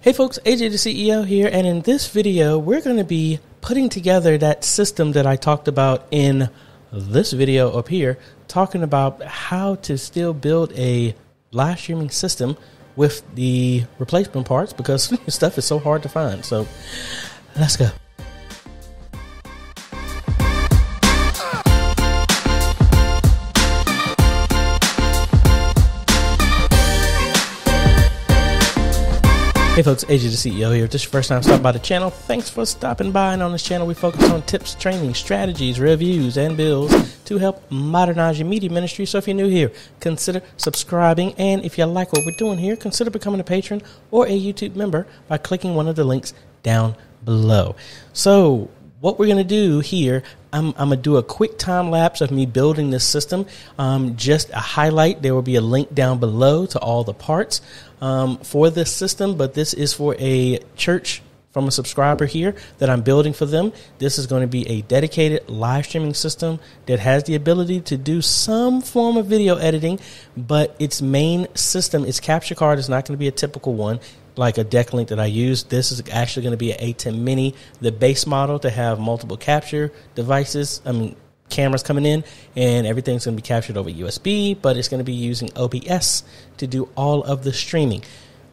Hey folks, AJ the CEO here, and in this video, we're going to be putting together that system that I talked about in this video up here, talking about how to still build a live streaming system with the replacement parts because stuff is so hard to find. So let's go. Hey folks, AJ the CEO here. If this is your first time stopping by the channel, thanks for stopping by. And on this channel, we focus on tips, training, strategies, reviews, and builds to help modernize your media ministry. So if you're new here, consider subscribing. And if you like what we're doing here, consider becoming a patron or a YouTube member by clicking one of the links down below. So what we're going to do here, I'm going to do a quick time lapse of me building this system. Just a highlight. There will be a link down below to all the parts for this system, but this is for a church from a subscriber here that I'm building for them. This is going to be a dedicated live streaming system that has the ability to do some form of video editing, but its main system, its capture card, is not going to be a typical one like a deck link that I use. This is actually going to be an A10 Mini, the base model, to have multiple capture devices, cameras coming in, and everything's going to be captured over USB, but it's going to be using OBS to do all of the streaming.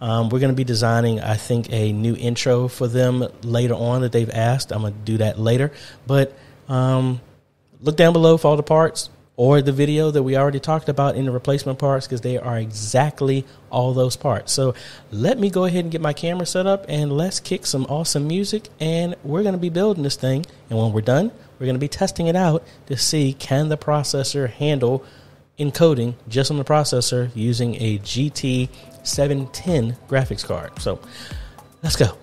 We're going to be designing, I think, a new intro for them later on that they've asked. I'm going to do that later, but look down below for all the parts or the video that we already talked about in the replacement parts, because they are exactly all those parts. So let me go ahead and get my camera set up, and let's kick some awesome music, and we're going to be building this thing. And when we're done, we're going to be testing it out to see, can the processor handle encoding just on the processor using a GT 710 graphics card. So let's go.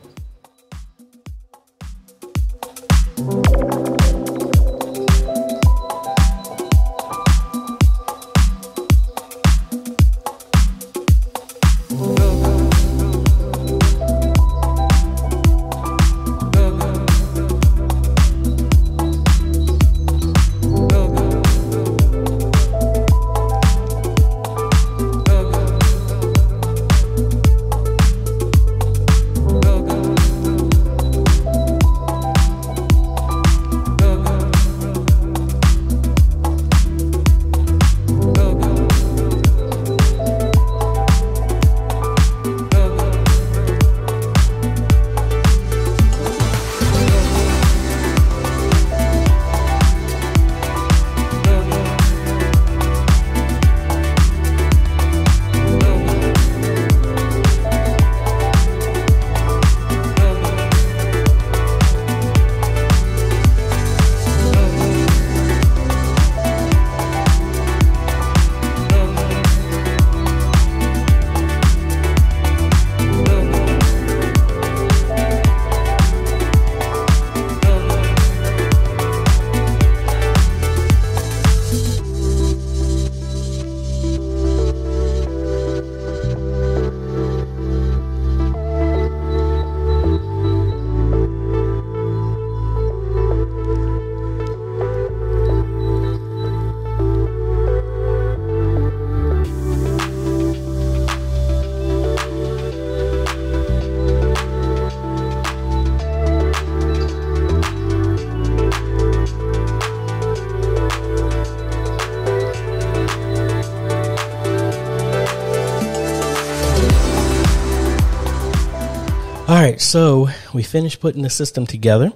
All right, so we finished putting the system together,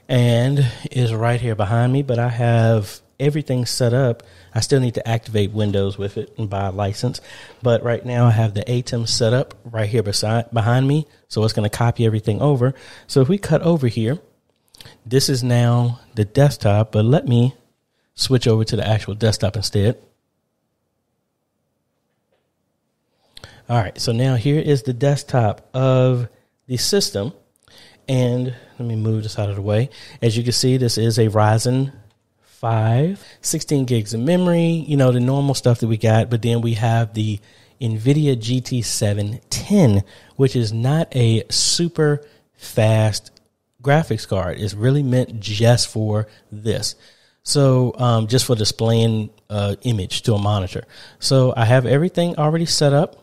and it is right here behind me, but I have everything set up. I still need to activate Windows with it and buy a license, but right now I have the ATEM set up right here behind me, so it's going to copy everything over. So if we cut over here, this is now the desktop, but let me switch over to the actual desktop instead. All right, so now here is the desktop of the system, and let me move this out of the way. As you can see, this is a Ryzen 5, 16 gigs of memory, the normal stuff that we got, but then we have the NVIDIA GT 710, which is not a super fast graphics card. It's really meant just for this. So just for displaying image to a monitor. So I have everything already set up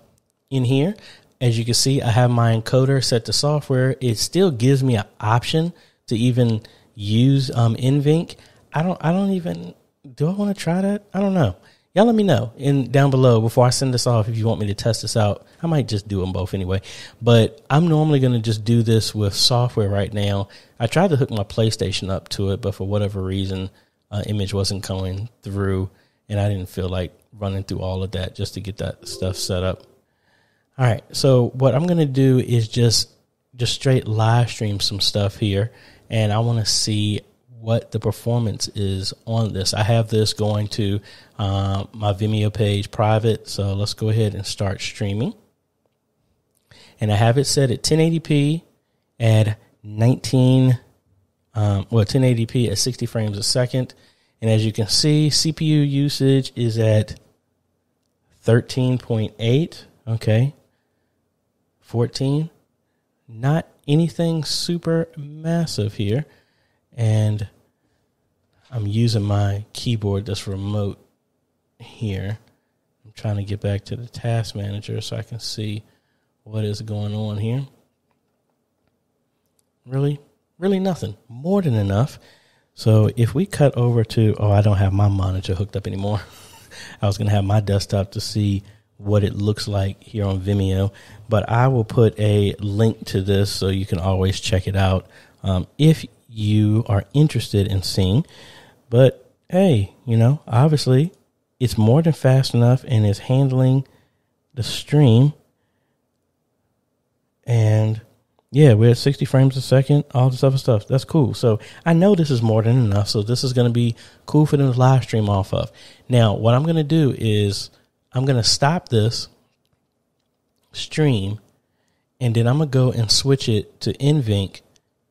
in here. As you can see, I have my encoder set to software. It still gives me an option to even use NVENC. I don't even, do I want to try that? I don't know. Y'all let me know down below before I send this off if you want me to test this out. I might just do them both anyway. But I'm normally going to just do this with software right now. I tried to hook my PlayStation up to it, but for whatever reason, image wasn't coming through, and I didn't feel like running through all of that just to get that stuff set up. All right, so what I'm going to do is just straight live stream some stuff here, and I want to see what the performance is on this. I have this going to my Vimeo page private, so let's go ahead and start streaming. And I have it set at 1080p at 1080p at 60 frames a second. And as you can see, CPU usage is at 13.8. Okay. 14. Not anything super massive here. And I'm using my keyboard, this remote here. I'm trying to get back to the task manager so I can see what is going on here. Really nothing. More than enough. So if we cut over to, I don't have my monitor hooked up anymore. I was going to have my desktop to see what it looks like here on Vimeo. But I will put a link to this so you can always check it out if you are interested in seeing. But hey, obviously it's more than fast enough and it's handling the stream. And yeah, we're at 60 frames a second, all this other stuff. That's cool. So I know this is more than enough. So this is going to be cool for them to live stream off of. Now, what I'm going to do is I'm going to stop this stream, and then I'm going to go and switch it to NVENC.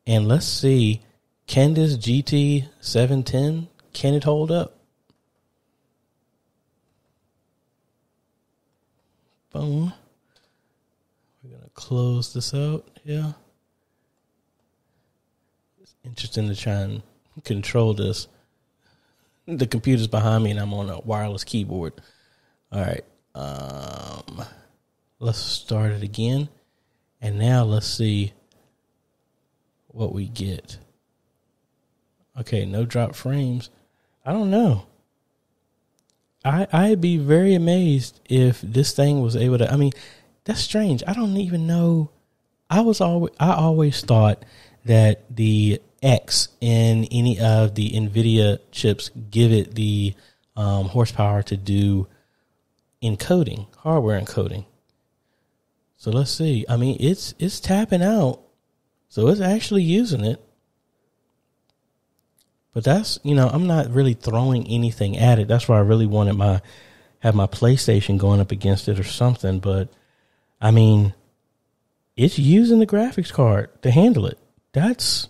And let's see, can this GT 710, can it hold up? Boom. We're going to close this out here. It's interesting to try and control this. The computer's behind me and I'm on a wireless keyboard. All right. Let's start it again. And now let's see what we get. Okay, no drop frames. I don't know. I'd be very amazed if this thing was able to. I mean, that's strange. I don't even know. I always thought that the X in any of the NVIDIA chips give it the horsepower to do encoding, hardware encoding. So let's see. I mean, it's tapping out, so it's actually using it. But that's, I'm not really throwing anything at it. That's why I really wanted have my PlayStation going up against it or something. But I mean, it's using the graphics card to handle it. That's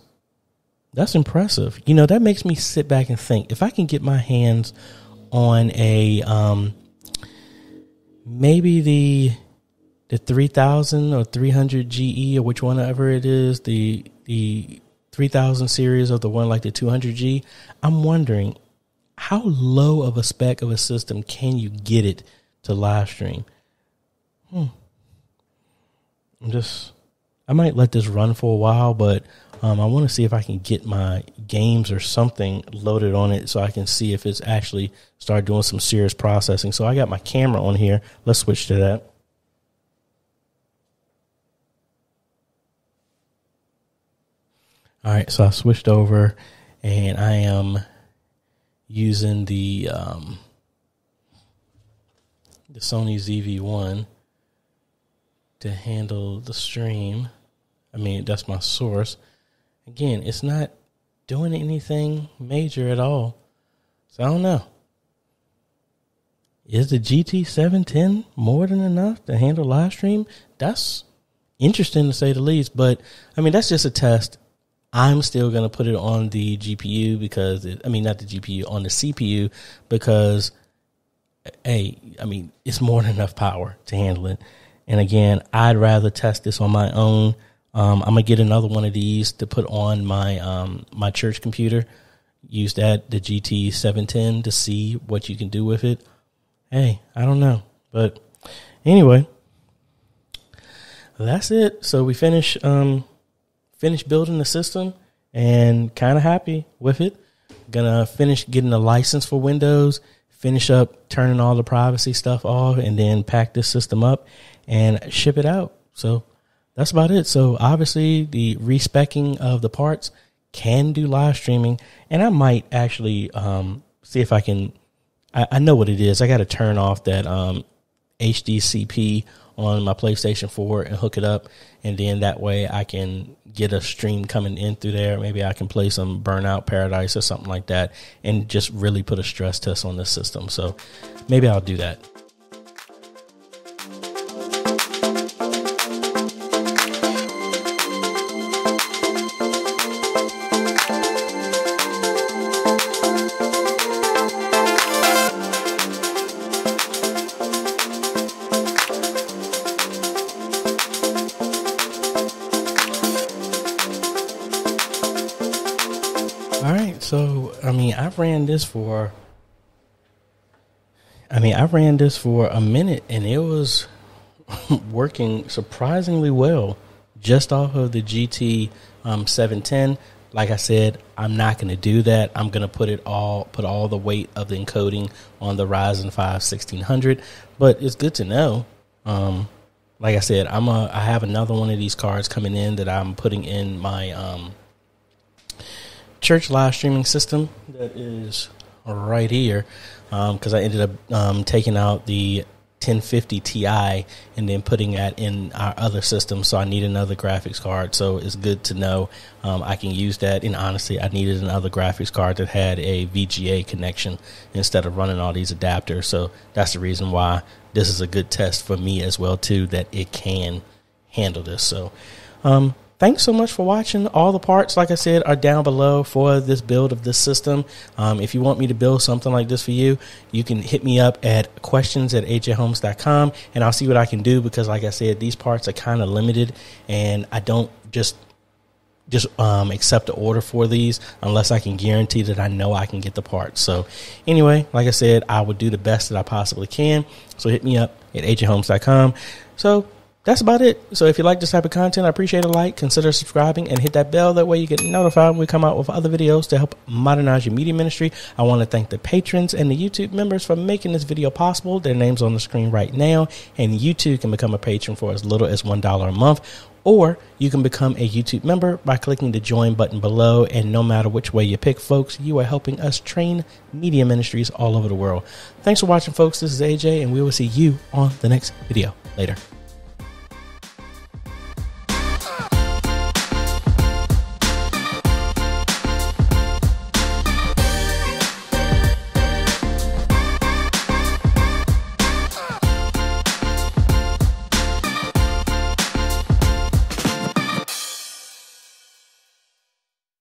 impressive. That makes me sit back and think, if I can get my hands on a maybe the 3000 or 300 GE or which one ever it is, the 3000 series or the one like the 200G, I'm wondering how low of a spec of a system can you get it to live stream? I might let this run for a while, but I want to see if I can get my games or something loaded on it so I can see if it's actually start doing some serious processing. So I got my camera on here. Let's switch to that. All right, so I switched over, and I am using the Sony ZV-1 to handle the stream. I mean, that's my source. Again, it's not doing anything major at all, so I don't know. Is the GT710 more than enough to handle live stream? That's interesting to say the least, but I mean, that's just a test. I'm still going to put it on the GPU because, not the GPU, on the CPU because, it's more than enough power to handle it. And again, I'd rather test this on my own. I'm going to get another one of these to put on my my church computer. Use the GT710 to see what you can do with it. Hey, I don't know. But anyway, that's it. So we finished building the system and kind of happy with it. Gonna finish getting a license for Windows, finish up turning all the privacy stuff off, and then pack this system up and ship it out. So that's about it. So obviously the respecking of the parts can do live streaming, and I might actually see if I can. I know what it is. I got to turn off that HDCP on my PlayStation 4 and hook it up, and then that way I can get a stream coming in through there. Maybe I can play some Burnout Paradise or something like that and just really put a stress test on this system. So maybe I'll do that. All right, so I ran this for a minute, and it was working surprisingly well just off of the GT 710. Like I said, I'm not going to do that. I'm going to put all the weight of the encoding on the Ryzen 5 1600. But it's good to know. Like I said, I have another one of these cards coming in that I'm putting in my church live streaming system that is right here, because I ended up taking out the 1050 Ti and then putting that in our other system. So I need another graphics card. So it's good to know I can use that. And honestly, I needed another graphics card that had a VGA connection instead of running all these adapters. So that's the reason why this is a good test for me as well too, that it can handle this. So thanks so much for watching. All the parts, like I said, are down below for this build of this system. If you want me to build something like this for you, you can hit me up at questions@ajhomes.com, and I'll see what I can do, because like I said, these parts are kind of limited, and I don't just accept the order for these unless I can guarantee that I know I can get the parts. So anyway, like I said, I would do the best that I possibly can. So hit me up at ajhomes.com. So that's about it. So if you like this type of content, I appreciate a like, consider subscribing, and hit that bell. That way you get notified when we come out with other videos to help modernize your media ministry. I want to thank the patrons and the YouTube members for making this video possible. Their names on the screen right now. And you too can become a patron for as little as $1 a month. Or you can become a YouTube member by clicking the join button below. And no matter which way you pick, folks, you are helping us train media ministries all over the world. Thanks for watching, folks. This is AJ, and we will see you on the next video. Later.